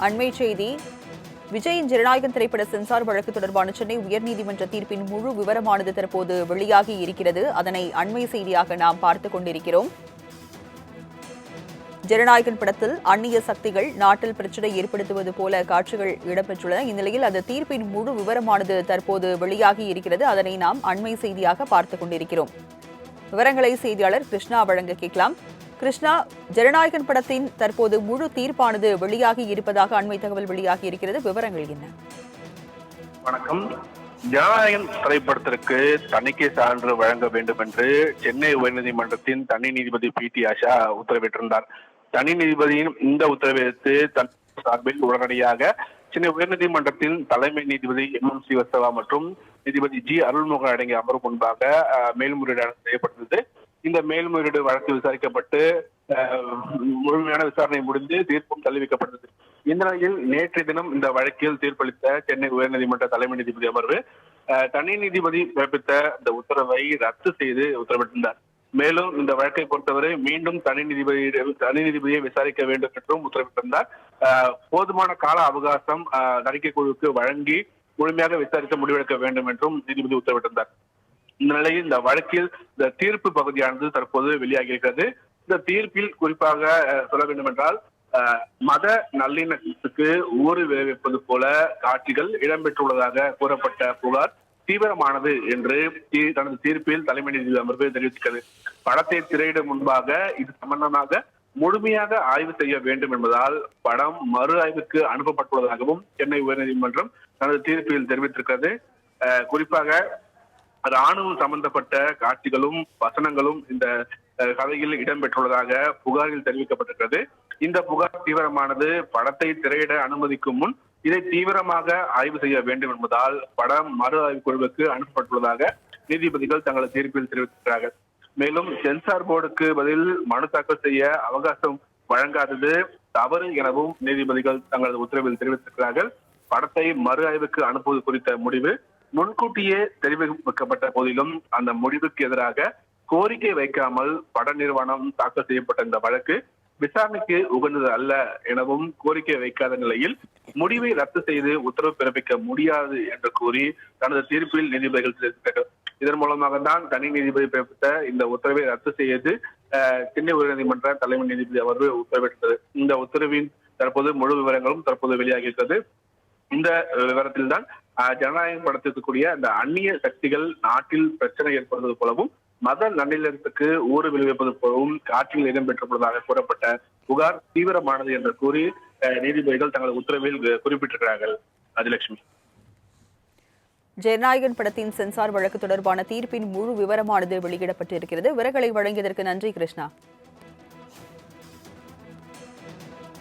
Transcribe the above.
அண்மை செய்தி. விஜயின் ஜனநாயகன் திரைப்பட சென்சார் வழக்கு தொடர்பான சென்னை உயர்நீதிமன்ற தீர்ப்பின் முழு விவரமானது தற்போது வெளியாகி இருக்கிறது. அதனை அண்மை செய்தியாக நாம் பார்த்துக் கொண்டிருக்கிறோம். ஜனநாயகன் படத்தில் அந்நிய சக்திகள் நாட்டில் பிரச்சினை ஏற்படுத்துவது போல காட்சிகள் இடம்பெற்றுள்ளன. இந்நிலையில் அந்த தீர்ப்பின் முழு விவரமானது தற்போது வெளியாகி இருக்கிறது. அதனை நாம் அண்மை செய்தியாக பார்த்துக் கொண்டிருக்கிறோம். விவரங்களை செய்தியாளர் கிருஷ்ணா வழங்க கேட்கலாம். கிருஷ்ணா, ஜனநாயகன் படத்தின் தற்போது முழு தீர்ப்பானது வெளியாகி இருப்பதாக அண்மை தகவல் வெளியாகி இருக்கிறது. விவரங்கள் என்ன? வணக்கம். ஜனநாயகன் திரைப்படத்திற்கு தணிக்கை சான்று வழங்க வேண்டும் என்று சென்னை உயர்நீதிமன்றத்தின் தனி நீதிபதி பி.டி. ஆஷா உத்தரவிட்டிருந்தார். தனி நீதிபதியின் இந்த உத்தரவை எதிர்த்து தன் சார்பில் உடனடியாக சென்னை உயர்நீதிமன்றத்தின் தலைமை நீதிபதி எம்.எம். ஸ்ரீவத்சவா மற்றும் நீதிபதி ஜி. அருள்மோகன் அடங்கிய அமர்வு முன்பாக மேல்முறையீடு செய்யப்பட்டது. இந்த மேல்முறையீடு வழக்கு விசாரிக்கப்பட்டு முழுமையான விசாரணை முடிந்து தீர்ப்பும் தள்ளிவைக்கப்பட்டது. இந்த நிலையில் நேற்றைய தினம் இந்த வழக்கில் தீர்ப்பளித்த சென்னை உயர்நீதிமன்ற தலைமை நீதிபதி அமர்வு தனி நீதிபதி பிறப்பித்த இந்த உத்தரவை ரத்து செய்து உத்தரவிட்டிருந்தார். மேலும் இந்த வழக்கை பொறுத்தவரை மீண்டும் தனி நீதிபதியை விசாரிக்க வேண்டும் என்றும் உத்தரவிட்டிருந்தார். போதுமான கால அவகாசம் தணிக்கை குழுவுக்கு வழங்கி முழுமையாக விசாரித்து முடிவெடுக்க வேண்டும் என்றும் நீதிபதி உத்தரவிட்டிருந்தார். இந்த நிலையில் இந்த வழக்கில் இந்த தீர்ப்பு பகுதியானது தற்போது வெளியாகியிருக்கிறது. இந்த தீர்ப்பில் குறிப்பாக சொல்ல வேண்டும் என்றால் மத நல்லிணக்கத்துக்கு ஊறு விளைவிப்பது போல காட்சிகள் இடம்பெற்றுள்ளதாக கூறப்பட்ட புகார் தீவிரமானது என்று தனது தீர்ப்பில் தலைமை நீதிபதி அமர்வு தெரிவித்துள்ளது. படத்தை திரையிடும் முன்பாக இது சம்பந்தமாக முழுமையாக ஆய்வு செய்ய வேண்டும் என்பதால் படம் மறு ஆய்வுக்கு அனுப்பப்பட்டுள்ளதாகவும் சென்னை உயர்நீதிமன்றம் தனது தீர்ப்பில் தெரிவித்திருக்கிறது. குறிப்பாக ராணுவம் சம்பந்தப்பட்ட காட்சிகளும் வசனங்களும் இந்த கதையில் இடம்பெற்றுள்ளதாக புகாரில் தெரிவிக்கப்பட்டிருக்கிறது. இந்த புகார் தீவிரமானது. படத்தை திரையிட அனுமதிக்கும் முன் இதை தீவிரமாக ஆய்வு செய்ய வேண்டும் என்பதால் படம் மறு ஆய்வு குழுவுக்கு அனுப்பப்பட்டுள்ளதாக நீதிபதிகள் தங்களது தீர்ப்பில் தெரிவித்திருக்கிறார்கள். மேலும் சென்சார் போர்டுக்கு பதில் மனு தாக்கல் செய்ய அவகாசம் வழங்காதது தவறு எனவும் நீதிபதிகள் தங்களது உத்தரவில் தெரிவித்திருக்கிறார்கள். படத்தை மறு ஆய்வுக்கு அனுப்புவது குறித்த முடிவு முன்கூட்டியே தெரிவிக்கப்பட்ட போதிலும் அந்த முடிவுக்கு எதிராக கோரிக்கை வைக்காமல் பட நிறுவனம் தாக்கல் செய்யப்பட்ட இந்த வழக்கு விசாரணைக்கு உகந்தது அல்ல எனவும் கோரிக்கை வைக்காத நிலையில் முடிவை ரத்து செய்து உத்தரவு பிறப்பிக்க முடியாது என்று கூறி தனது தீர்ப்பில் நீதிபதிகள் தெரிவித்தார்கள். இதன் மூலமாக தான் தனி நீதிபதி பிறப்பித்த இந்த உத்தரவை ரத்து செய்து சென்னை உயர்நீதிமன்ற தலைமை நீதிபதி அமர்வு உத்தரவிட்டது. இந்த உத்தரவின் தற்போது முழு விவரங்களும் தற்போது வெளியாகியிருக்கிறது. இந்த விவரத்தில் தான் ஜனநாயகம் படத்திற்கக்கூடிய அந்த அந்நிய சக்திகள் நாட்டில் பிரச்சனை ஏற்படுவது போலவும் மத நல்லிணக்கத்துக்கு ஊறு விளைவிப்பது போலவும் காட்சியில் இடம்பெற்றுள்ளதாக கூறப்பட்ட புகார் தீவிரமானது என்று கூறி நீதிபதிகள் தங்களது உத்தரவில் குறிப்பிட்டிருக்கிறார்கள். ராஜலட்சுமி. ஜனநாயகன் படத்தின் சென்சார் வழக்கு தொடர்பான தீர்ப்பின் முழு விவரமானது வெளியிடப்பட்டிருக்கிறது. விவரங்களை வழங்கியதற்கு நன்றி கிருஷ்ணா.